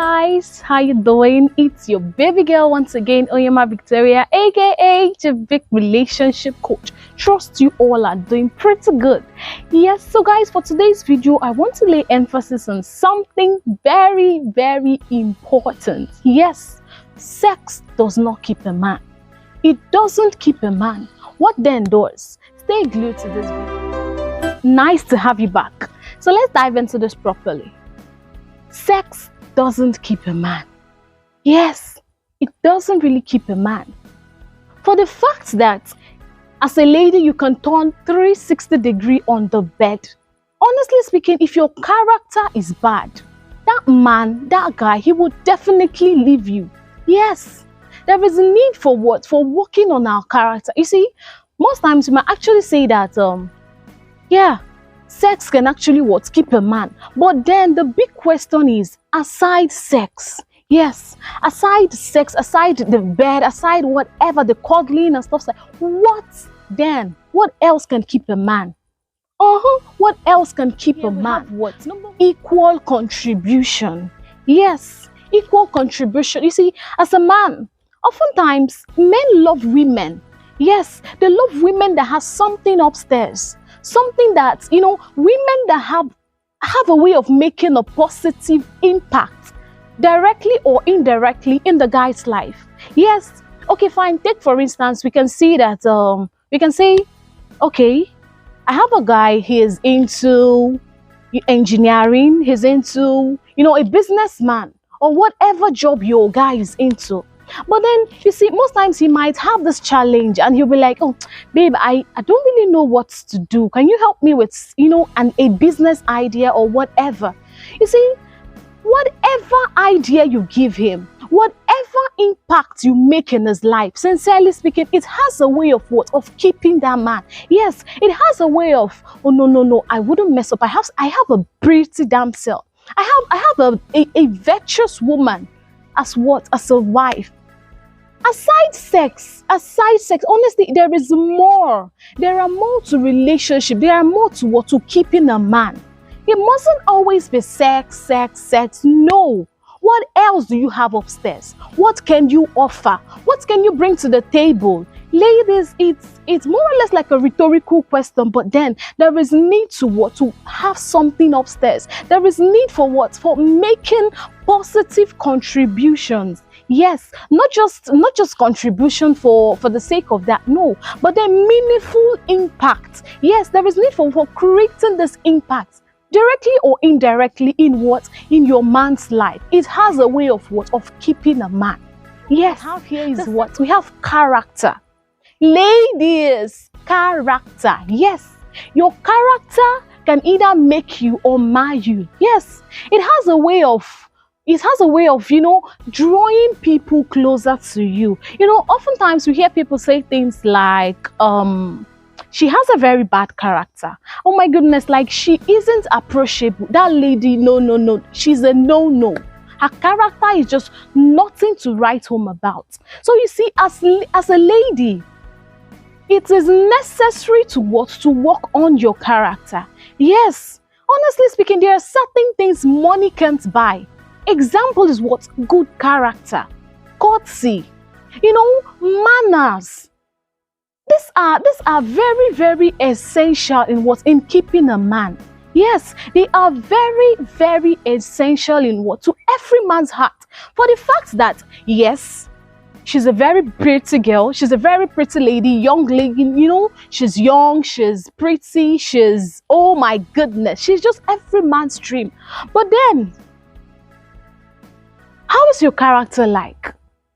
guys, how you doing? It's your baby girl once again, Oyema Victoria, aka the Vic Relationship Coach. Trust you all are doing pretty good. Yes, so guys, for today's video, I want to lay emphasis on something very important. Yes, sex does not keep a man. It doesn't keep a man. What then does? Stay glued to this video. Nice to have you back. So let's dive into this properly. Sex doesn't keep a man. Yes, it doesn't really keep a man. For the fact that as a lady, you can turn 360-degree on the bed. Honestly speaking, if your character is bad, that man, that guy, he would definitely leave you. Yes, there is a need for what? For working on our character. You see, most times you might actually say that, sex can actually what? Keep a man. But then the big question is, aside sex, yes, aside sex, aside the bed, aside whatever, the cuddling and stuff, what then? What else can keep a man? What else can keep a man? What? Equal contribution. Yes, equal contribution. You see, as a man, oftentimes men love women. Yes, they love women that have something upstairs. Something that, women that have a way of making a positive impact, directly or indirectly, in the guy's life. Yes, okay, fine. Take for instance, we can see that, we can say, okay, I have a guy, he is into engineering, he's into, a businessman, or whatever job your guy is into. But then, you see, most times he might have this challenge and he'll be like, oh, babe, I don't really know what to do. Can you help me with, a business idea or whatever? You see, whatever idea you give him, whatever impact you make in his life, sincerely speaking, it has a way of what? Of keeping that man. Yes, it has a way of, oh, no, I wouldn't mess up. I have a pretty damsel. I have a virtuous woman as what? As a wife. Aside sex, honestly, there is more. There are more to relationship. There are more to what? To keeping a man. It mustn't always be sex. No. What else do you have upstairs? What can you offer? What can you bring to the table? Ladies, it's more or less like a rhetorical question, but then there is need to what? To have something upstairs. There is need for what? For making positive contributions. Yes, not just contribution for the sake of that, no, but then meaningful impact. Yes, there is need for creating this impact, directly or indirectly, in what? In your man's life. It has a way of what? Of keeping a man. Yes, here is what? We have character. Ladies, character. Yes, your character can either make you or mar you. Yes, it has a way of, drawing people closer to you. Oftentimes we hear people say things like, she has a very bad character. Oh my goodness, like she isn't approachable. That lady, no. She's a no. Her character is just nothing to write home about. So you see, as a lady, it is necessary to work on your character. Yes, honestly speaking, there are certain things money can't buy. Example is what? Good character, courtesy, manners. These are very essential in keeping a man. Yes, they are very essential in what? To every man's heart. For the fact that, yes, she's a very pretty girl, she's a very pretty lady, young lady, she's young, she's pretty, she's, oh my goodness, she's just every man's dream. But then, how is your character like?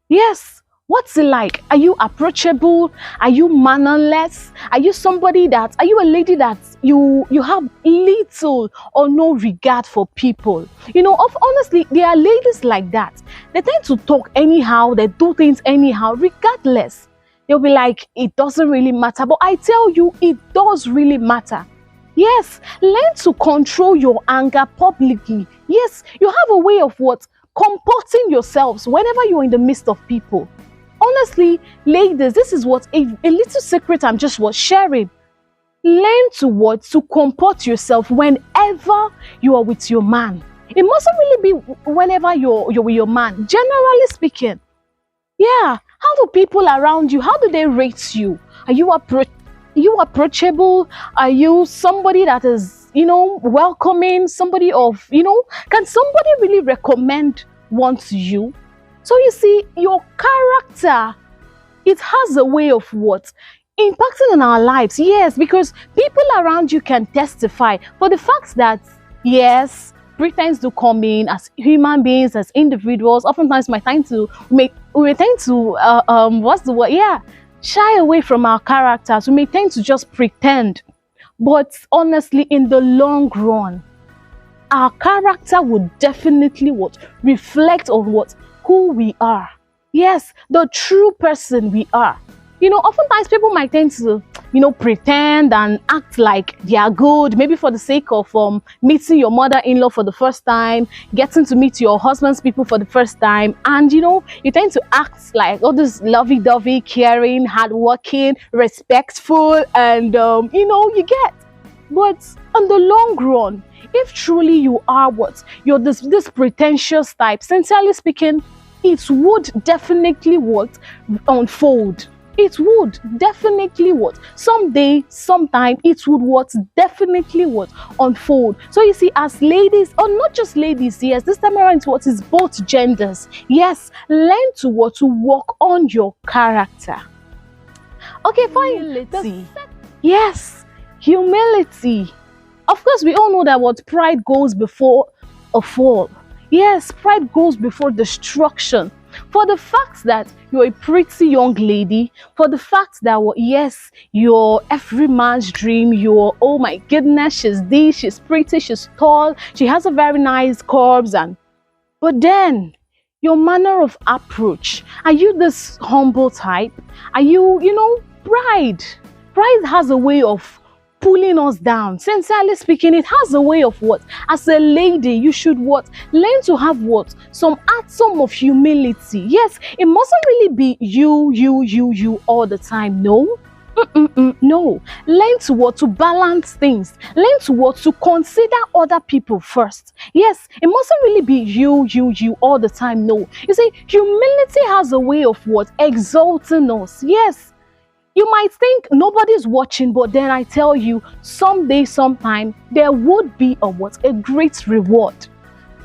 Yes, what's it like? Are you approachable? Are you mannerless? Are you a lady that you have little or no regard for people? Honestly, there are ladies like that. They tend to talk anyhow, they do things anyhow, regardless. They'll be like, it doesn't really matter. But I tell you, it does really matter. Yes, learn to control your anger publicly. Yes, you have a way of what? Comporting yourselves whenever you're in the midst of people. Honestly, ladies, this is what a little secret I'm just sharing. Learn to comport yourself whenever you are with your man. It mustn't really be whenever you're with your man. Generally speaking, yeah. How do people around you, how do they rate you? Are you approachable? Are you somebody that is, welcoming? Somebody of, can somebody really recommend one to you? So you see, your character, it has a way of what? Impacting on our lives. Yes, because people around you can testify for the fact that, yes, pretense do come in as human beings, as individuals. Oftentimes, we tend to, what's the word? Yeah, shy away from our characters. We may tend to just pretend. But honestly, in the long run, our character would definitely what? Reflect on what? Who we are. Yes, the true person we are. Oftentimes people might tend to, pretend and act like they are good, maybe for the sake of meeting your mother-in-law for the first time, getting to meet your husband's people for the first time, and you tend to act like all this lovey-dovey, caring, hardworking, respectful, and you get. But on the long run, if truly you are what? You're this pretentious type, sincerely speaking, it would definitely what? Unfold. It would definitely what? Someday, sometime, it would what? Definitely what? Unfold. So you see, as ladies, or not just ladies, yes, this time around it's what is both genders. Yes, learn to what? To work on your character. Okay, fine. Humility. Yes, humility. Of course, we all know that what? Pride goes before a fall. Yes, pride goes before destruction. For the fact that you're a pretty young lady, for the fact that, well, yes, you're every man's dream, you're, oh my goodness, she's this, she's pretty, she's tall, she has a very nice curves, but then your manner of approach, are you this humble type? Are you, pride? Pride has a way of pulling us down. Sincerely speaking, it has a way of what? As a lady, you should what? Learn to have what? Some atom of humility. Yes, it mustn't really be you all the time. No. No. Learn to what? To balance things. Learn to what? To consider other people first. Yes, it mustn't really be you all the time. No. You see, humility has a way of what? Exalting us. Yes. You might think nobody's watching, but then I tell you, someday, sometime, there would be a great reward.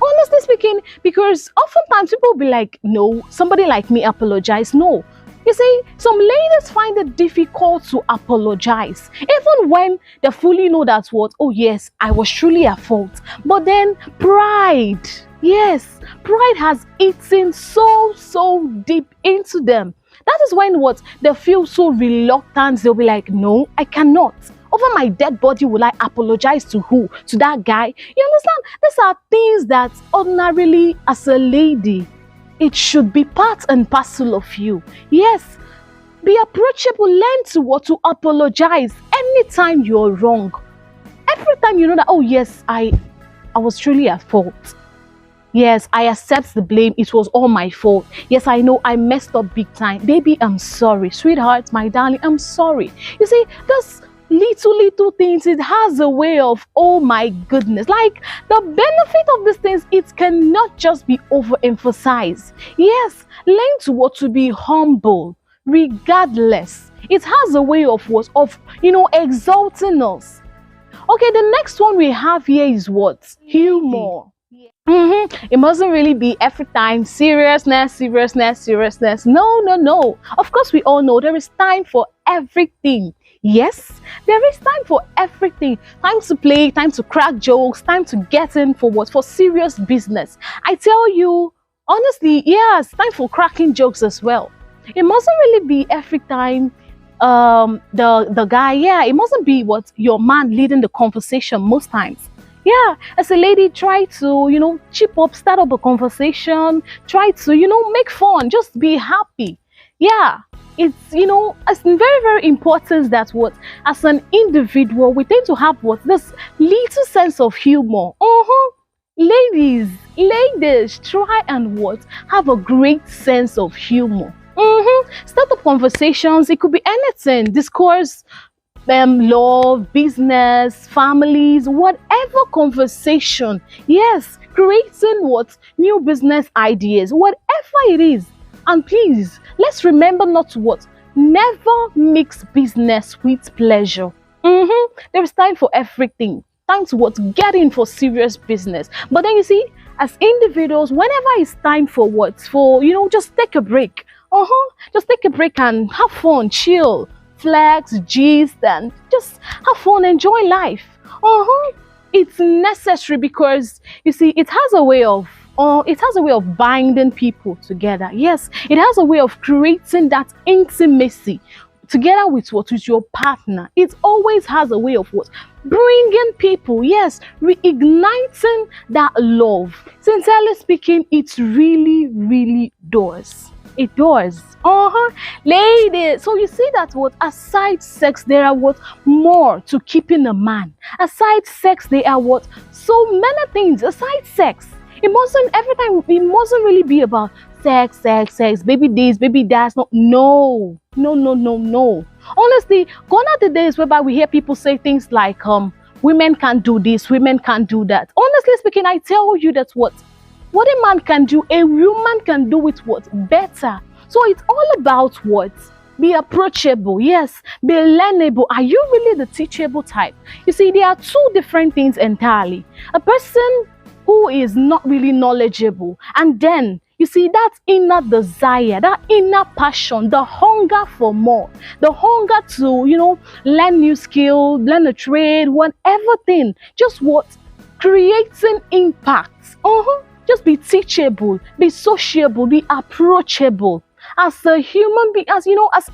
Honestly speaking, because oftentimes people will be like, no, somebody like me apologize. No. You see, some ladies find it difficult to apologize, even when they fully know that what, oh yes, I was truly at fault. But then pride, yes, pride has eaten so deep into them. That is when what? They feel so reluctant. They'll be like, no, I cannot. Over my dead body, will I apologize to who? To that guy? You understand? These are things that ordinarily, as a lady, it should be part and parcel of you. Yes, be approachable. Learn to what? To apologize anytime you're wrong. Every time you know that, oh yes, I was truly at fault. Yes, I accept the blame. It was all my fault. Yes, I know I messed up big time. Baby, I'm sorry. Sweetheart, my darling, I'm sorry. You see, those little things, it has a way of, oh my goodness. Like, the benefit of these things, it cannot just be overemphasized. Yes, learn to what? To be humble, regardless. It has a way of what? Of, exalting us. Okay, the next one we have here is what? Humor. It mustn't really be every time seriousness. No. Of course, we all know there is time for everything. Yes, there is time for everything. Time to play, time to crack jokes, time to get in for what? For serious business. I tell you, honestly, yes, time for cracking jokes as well. It mustn't really be every time the guy, yeah, it mustn't be what? Your man leading the conversation most times. Yeah, as a lady, try to, chip up, start up a conversation, try to, make fun, just be happy. Yeah, it's very important that what, as an individual, we tend to have what, this little sense of humor. Ladies, try and what, have a great sense of humor. Start up conversations, it could be anything, discourse, love, business, families, whatever conversation. Yes, creating what? New business ideas, whatever it is. And please, let's remember not to what? Never mix business with pleasure. There is time for everything. Time to what? Get in for serious business. But then you see, as individuals, whenever it's time for what? For, just take a break. Just take a break and have fun, chill, flex, gist, and just have fun, enjoy life. It's necessary because you see, it has a way of binding people together. Yes, it has a way of creating that intimacy together with what? With your partner. It always has a way of what? Bringing people, yes, reigniting that love. Sincerely speaking, it really, really does. It does. Ladies. So you see that what? Aside sex, there are what? More to keeping a man. Aside sex, there are what? So many things. Aside sex, it mustn't really be about sex, baby this, baby that. No. Honestly, gone are the days whereby we hear people say things like women can't do this, women can't do that. Honestly speaking, I tell you that what a man can do, a woman can do it what? Better. So it's all about what? Be approachable, yes, be learnable. Are you really the teachable type? You see, there are two different things entirely. A person who is not really knowledgeable, and then you see that inner desire, that inner passion, the hunger for more, the hunger to learn new skill, learn a trade, whatever thing, just what? Creating impact. Just be teachable, be sociable, be approachable. As a human being, as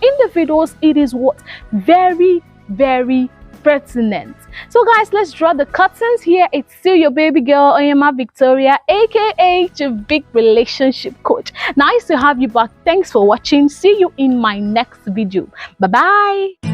individuals, it is what? Very, very pertinent. So guys, let's draw the curtains here. It's still your baby girl, Oyema Victoria, aka the Big Relationship Coach. Nice to have you back. Thanks for watching. See you in my next video. Bye bye.